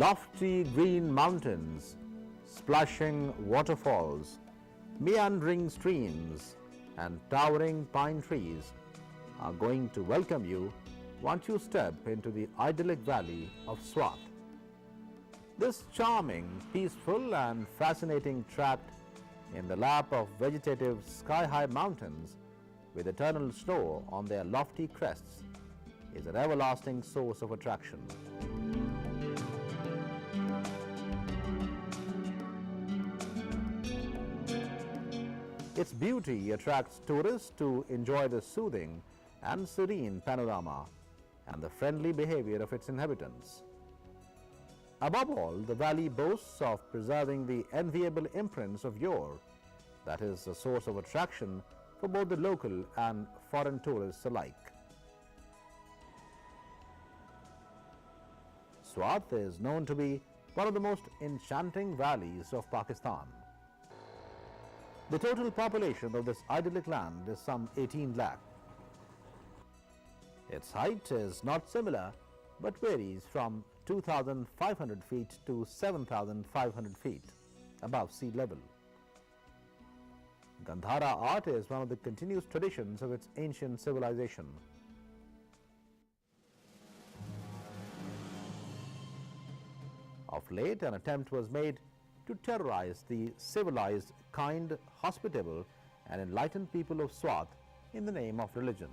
Lofty green mountains, splashing waterfalls, meandering streams and towering pine trees are going to welcome you once you step into the idyllic valley of Swat. This charming, peaceful and fascinating tract in the lap of vegetative sky-high mountains with eternal snow on their lofty crests is an everlasting source of attraction. Its beauty attracts tourists to enjoy the soothing and serene panorama and the friendly behavior of its inhabitants. Above all, the valley boasts of preserving the enviable imprints of yore that is a source of attraction for both the local and foreign tourists alike. Swat is known to be one of the most enchanting valleys of Pakistan. The total population of this idyllic land is some 18 lakh. Its height is not similar but varies from 2,500 feet to 7,500 feet above sea level. Gandhara art is one of the continuous traditions of its ancient civilization. Of late, an attempt was made to terrorize the civilized, kind, hospitable and enlightened people of Swat in the name of religion.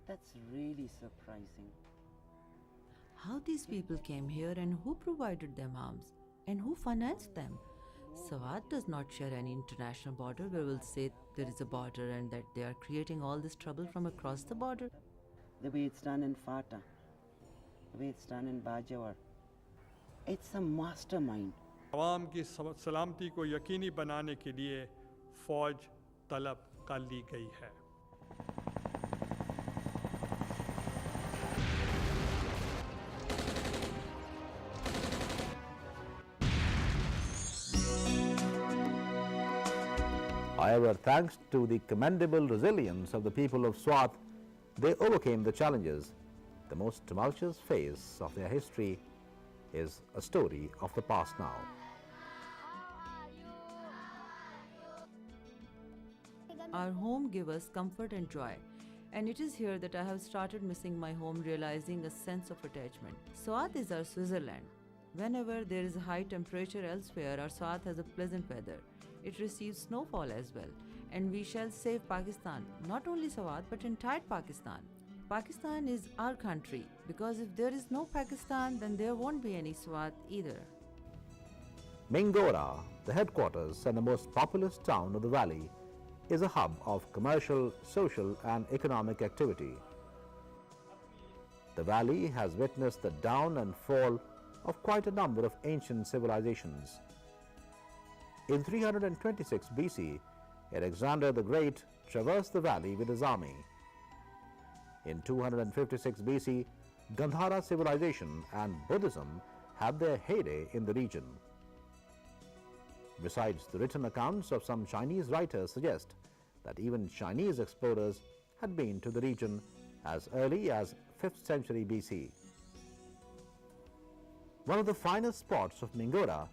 That's really surprising. How these people came here and who provided them arms and who financed them? Swat does not share any international border where we'll say there is a border and that they are creating all this trouble from across the border. The way it's done in Fata, the way it's done in Bajawar, it's a mastermind. आवाम की सलामती को यकीनी बनाने के लिए फौज तलब कर ली गई है। However, thanks to the commendable resilience of the people of Swat, they overcame the challenges. The most tumultuous phase of their history is a story of the past now. Our home gives us comfort and joy. And it is here that I have started missing my home, realizing a sense of attachment. Swat is our Switzerland. Whenever there is a high temperature elsewhere, our Swat has a pleasant weather. It receives snowfall as well. And we shall save Pakistan, not only Swat but entire Pakistan. Pakistan is our country, because if there is no Pakistan, then there won't be any Swat either. Mingora, the headquarters and the most populous town of the valley, is a hub of commercial, social and economic activity. The valley has witnessed the down and fall of quite a number of ancient civilizations. In 326 BC, Alexander the Great traversed the valley with his army. In 256 BC, Gandhara civilization and Buddhism had their heyday in the region. Besides, the written accounts of some Chinese writers suggest that even Chinese explorers had been to the region as early as 5th century BC. One of the finest spots of Mingora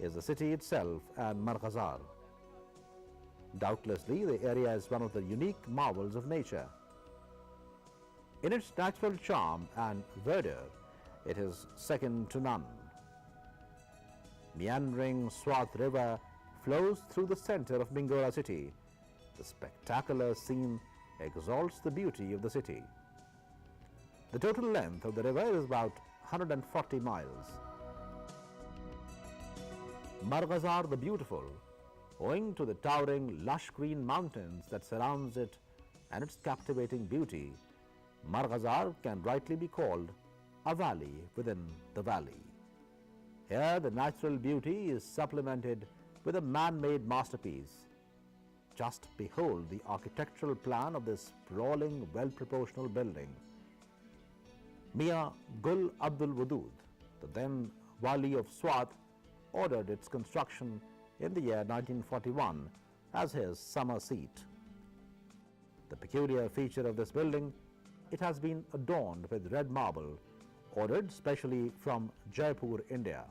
is the city itself and Marghazar. Doubtlessly, the area is one of the unique marvels of nature. In its natural charm and verdure, it is second to none. Meandering Swat River flows through the center of Mingora city. The spectacular scene exalts the beauty of the city. The total length of the river is about 140 miles. Marghazar the Beautiful, owing to the towering lush green mountains that surrounds it and its captivating beauty, Marghazar can rightly be called a valley within the valley. Here, the natural beauty is supplemented with a man-made masterpiece. Just behold the architectural plan of this sprawling, well-proportional building. Mia Gul Abdul Wadud, the then Wali of Swat, ordered its construction in the year 1941 as his summer seat. The peculiar feature of this building, it has been adorned with red marble, ordered specially from Jaipur, India.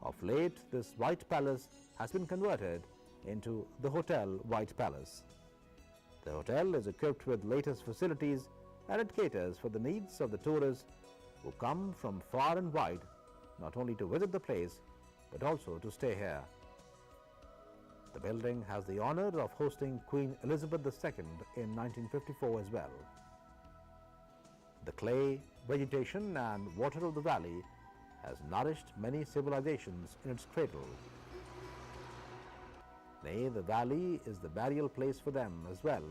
Of late, this White Palace has been converted into the Hotel White Palace. The hotel is equipped with latest facilities and it caters for the needs of the tourists who come from far and wide, not only to visit the place, but also to stay here. The building has the honor of hosting Queen Elizabeth II in 1954 as well. The clay, vegetation and water of the valley has nourished many civilizations in its cradle. Nay, the valley is the burial place for them as well,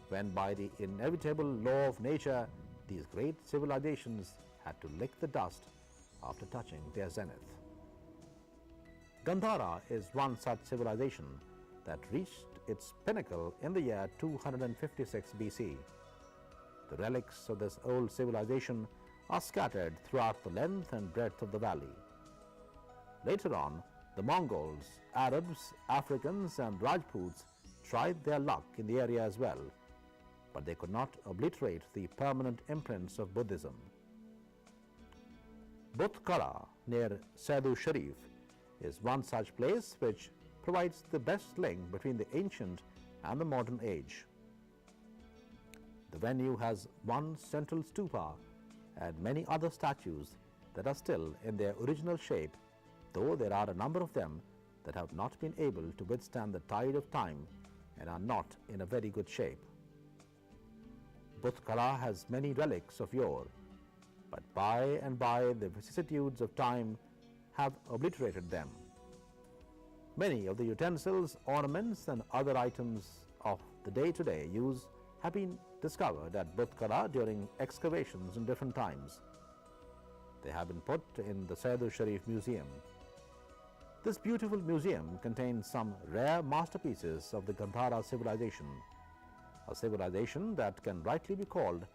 when by the inevitable law of nature, these great civilizations had to lick the dust after touching their zenith. Gandhara is one such civilization that reached its pinnacle in the year 256 BC. The relics of this old civilization are scattered throughout the length and breadth of the valley. Later on, the Mongols, Arabs, Africans and Rajputs tried their luck in the area as well, but they could not obliterate the permanent imprints of Buddhism. Butkara near Saidu Sharif is one such place which provides the best link between the ancient and the modern age. The venue has one central stupa and many other statues that are still in their original shape, though there are a number of them that have not been able to withstand the tide of time and are not in a very good shape. Butkara has many relics of yore, but by and by the vicissitudes of time have obliterated them. Many of the utensils, ornaments and other items of the day-to-day use have been discovered at Butkara during excavations in different times. They have been put in the Saidu Sharif Museum. This beautiful museum contains some rare masterpieces of the Gandhara civilization, a civilization that can rightly be called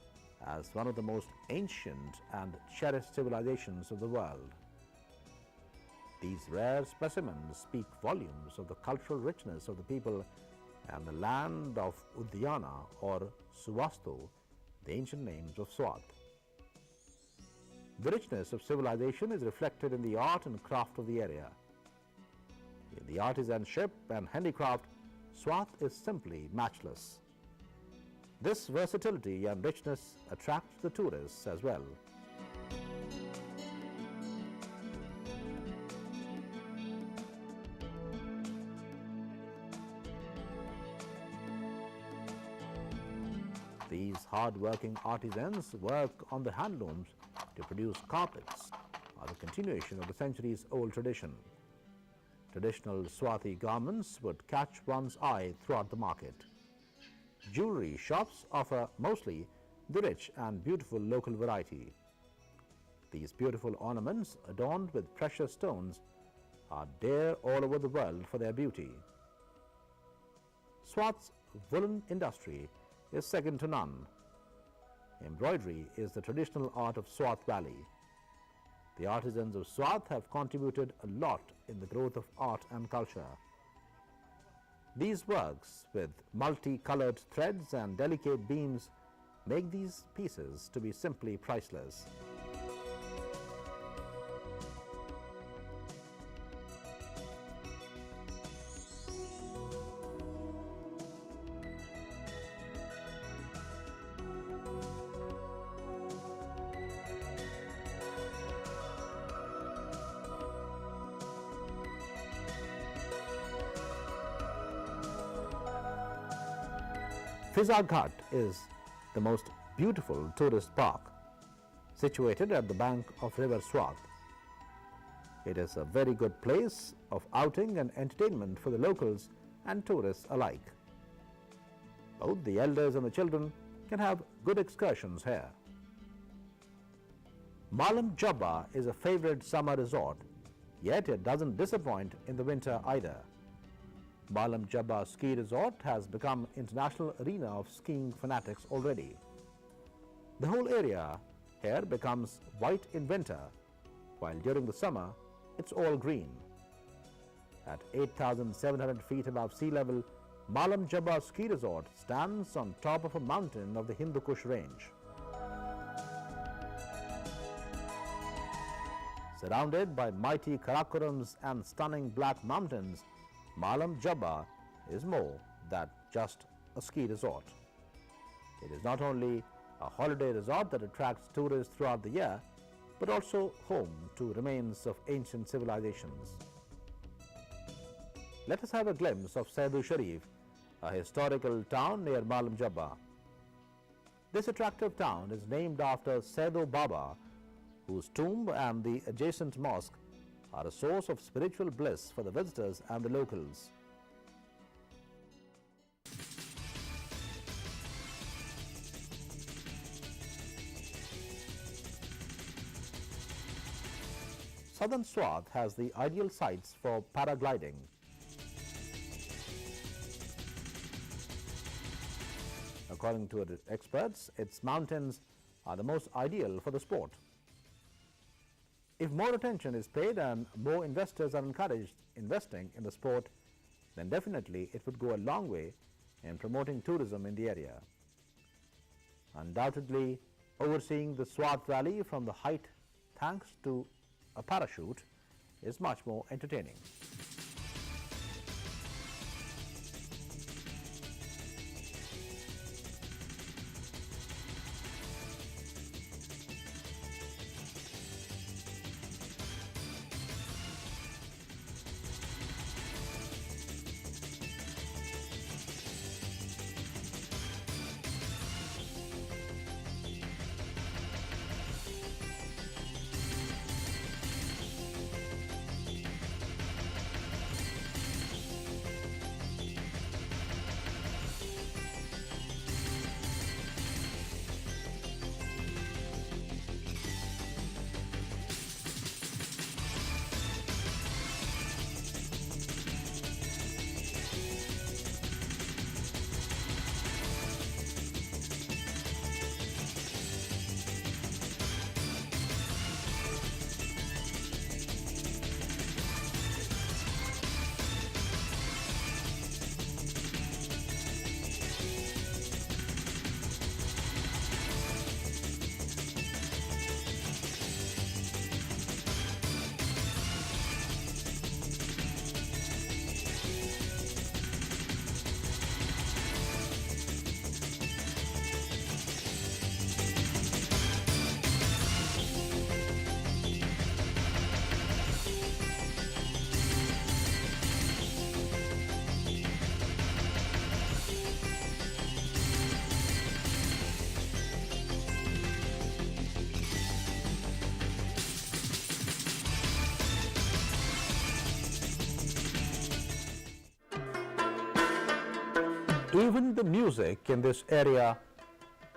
as one of the most ancient and cherished civilizations of the world. These rare specimens speak volumes of the cultural richness of the people and the land of Udyana or Suvastu, the ancient names of Swat. The richness of civilization is reflected in the art and craft of the area. In the artisanship and handicraft, Swat is simply matchless. This versatility and richness attracts the tourists as well. These hard-working artisans work on the handlooms to produce carpets, are the continuation of the centuries-old tradition. Traditional Swathi garments would catch one's eye throughout the market. Jewelry shops offer mostly the rich and beautiful local variety. These beautiful ornaments adorned with precious stones are dear all over the world for their beauty. Swat's woolen industry is second to none. Embroidery is the traditional art of Swat Valley. The artisans of Swat have contributed a lot in the growth of art and culture. These works with multicolored threads and delicate beams make these pieces to be simply priceless. Fiza Ghat is the most beautiful tourist park, situated at the bank of River Swat. It is a very good place of outing and entertainment for the locals and tourists alike. Both the elders and the children can have good excursions here. Malam Jabba is a favorite summer resort, yet it doesn't disappoint in the winter either. Malam Jabba Ski Resort has become international arena of skiing fanatics already. The whole area here becomes white in winter, while during the summer it's all green. At 8,700 feet above sea level, Malam Jabba Ski Resort stands on top of a mountain of the Hindu Kush range. Surrounded by mighty Karakorams and stunning black mountains, Malam Jabba is more than just a ski resort. It is not only a holiday resort that attracts tourists throughout the year, but also home to remains of ancient civilizations. Let us have a glimpse of Saidu Sharif, a historical town near Malam Jabba. This attractive town is named after Saidu Baba, whose tomb and the adjacent mosque are a source of spiritual bliss for the visitors and the locals. Southern Swat has the ideal sites for paragliding. According to experts, its mountains are the most ideal for the sport. If more attention is paid and more investors are encouraged investing in the sport, then definitely it would go a long way in promoting tourism in the area. Undoubtedly, overseeing the Swat Valley from the height thanks to a parachute is much more entertaining. Even the music in this area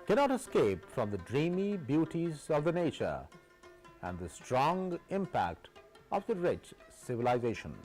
cannot escape from the dreamy beauties of the nature and the strong impact of the rich civilization.